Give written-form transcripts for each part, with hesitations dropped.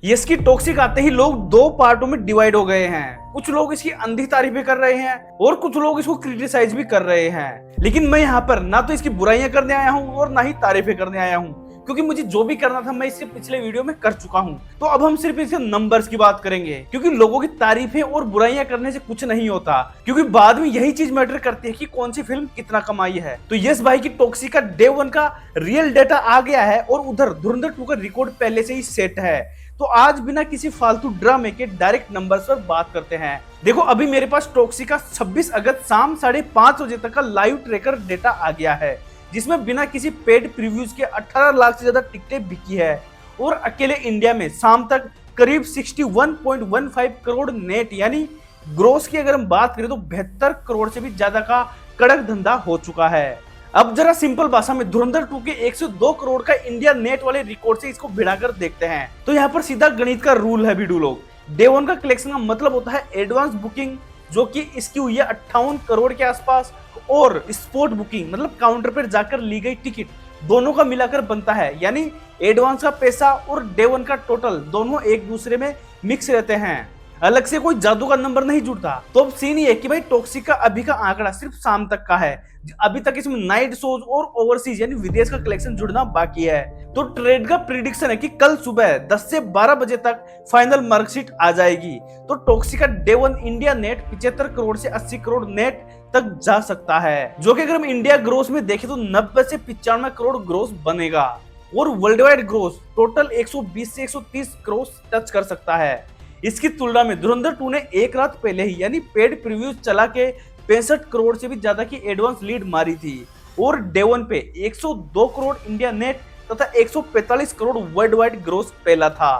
इसकी टॉक्सिक आते ही लोग दो पार्टों में डिवाइड हो गए हैं। कुछ लोग इसकी अंधी तारीफें कर रहे हैं और कुछ लोग इसको क्रिटिसाइज भी कर रहे हैं। लेकिन मैं यहाँ पर ना तो इसकी बुराइयां करने आया हूँ और ना ही तारीफें करने आया हूँ, क्योंकि मुझे जो भी करना था मैं इसके पिछले वीडियो में कर चुका हूँ। तो अब हम सिर्फ इसके नंबर्स की बात करेंगे, क्योंकि लोगों की तारीफें और बुराइयां करने से कुछ नहीं होता, क्योंकि बाद में यही चीज मैटर करती है कि कौन सी फिल्म कितना कमाई है। तो यस भाई की टॉक्सिक का डे 1 का रियल डेटा आ गया है और उधर धुरंधर 2 का रिकॉर्ड पहले से ही सेट है। तो आज बिना किसी फालतू ड्रामे के डायरेक्ट नंबर्स पर बात करते हैं। देखो अभी मेरे पास टॉक्सिक का 26 अगस्त शाम 5:30 बजे तक का लाइव ट्रैकर डेटा आ गया है, जिसमें बिना किसी पेड प्रीव्यूज के 18 लाख से ज्यादा टिकटें बिकी है और अकेले इंडिया में शाम तक करीब 61.15 करोड़ नेट यानी ग्रोस की अगर हम बात करें तो 72 करोड़ से भी ज्यादा का कड़क धंधा हो चुका है। अब जरा सिंपल भाषा में धुरंधर 2 के 102 करोड़ का इंडिया नेट वाले रिकॉर्ड से इसको भिड़ाकर देखते हैं। तो यहाँ पर सीधा गणित का रूल है वीडियो लोग। डे 1 का कलेक्शन का मतलब होता है एडवांस बुकिंग, जो कि इसकी हुई है 58 करोड़ के आसपास, और स्पॉट बुकिंग मतलब काउंटर पर जाकर ली गई टिकट, दोनों का मिलाकर बनता है। यानी एडवांस का पैसा और डे 1 का टोटल दोनों एक दूसरे में मिक्स रहते हैं, अलग से कोई जादू का नंबर नहीं जुड़ता। तो अब सीन ये है कि भाई टॉक्सिक का अभी का आंकड़ा सिर्फ शाम तक का है। अभी तक इसमें नाइट शोज और ओवरसीज यानी विदेश का कलेक्शन जुड़ना बाकी है। तो ट्रेड का प्रिडिक्शन है कि कल सुबह 10 से 12 बजे तक फाइनल मार्कशीट आ जाएगी। तो टॉक्सिक का डे 1 इंडिया नेट 75 करोड़ से 80 करोड़ नेट तक जा सकता है, जो कि अगर हम इंडिया ग्रोस में देखें तो 90 से 95 करोड़ ग्रोस बनेगा और वर्ल्ड वाइड ग्रोस टोटल 120 से 130 करोड़ टच कर सकता है। इसकी तुलना में धुरंधर 2 ने एक रात पहले ही यानी पेड प्रीव्यूज चला के 65 करोड़ से भी ज्यादा की एडवांस लीड मारी थी और डे 1 पे 102 करोड़ इंडिया नेट तथा 145 करोड़ वर्ल्ड वाइड ग्रोस पहला था।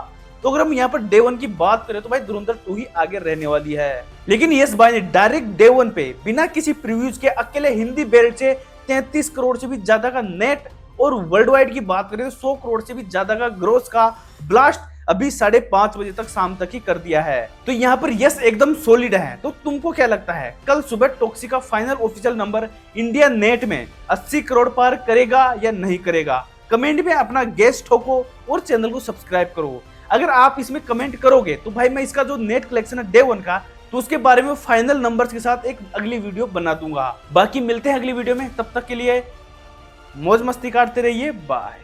तो अगर हम यहाँ पर डे 1 की बात करें तो भाई धुरंधर 2 ही आगे रहने वाली है। लेकिन यस भाई ने डायरेक्ट डे 1 पे बिना किसी प्रीव्यूज के अकेले हिंदी बेल्ट से 33 करोड़ से भी ज्यादा का नेट और वर्ल्ड वाइड की बात करें तो 100 करोड़ से भी ज्यादा का ग्रोस का ब्लास्ट अभी 5:30 बजे तक शाम तक ही कर दिया है। तो यहाँ पर यस एकदम सॉलिड है। तो तुमको क्या लगता है कल सुबह टॉक्सिक का final official number India net में 80 करोड़ पार करेगा या नहीं करेगा? कमेंट में अपना गेस ठोको और चैनल को सब्सक्राइब करो। अगर आप इसमें कमेंट करोगे तो भाई मैं इसका जो नेट कलेक्शन है डे 1 का, तो उसके बारे में फाइनल नंबर्स के साथ एक अगली वीडियो बना दूंगा। बाकी मिलते हैं अगली वीडियो में, तब तक के लिए मौज मस्ती काटते रहिए, बाय।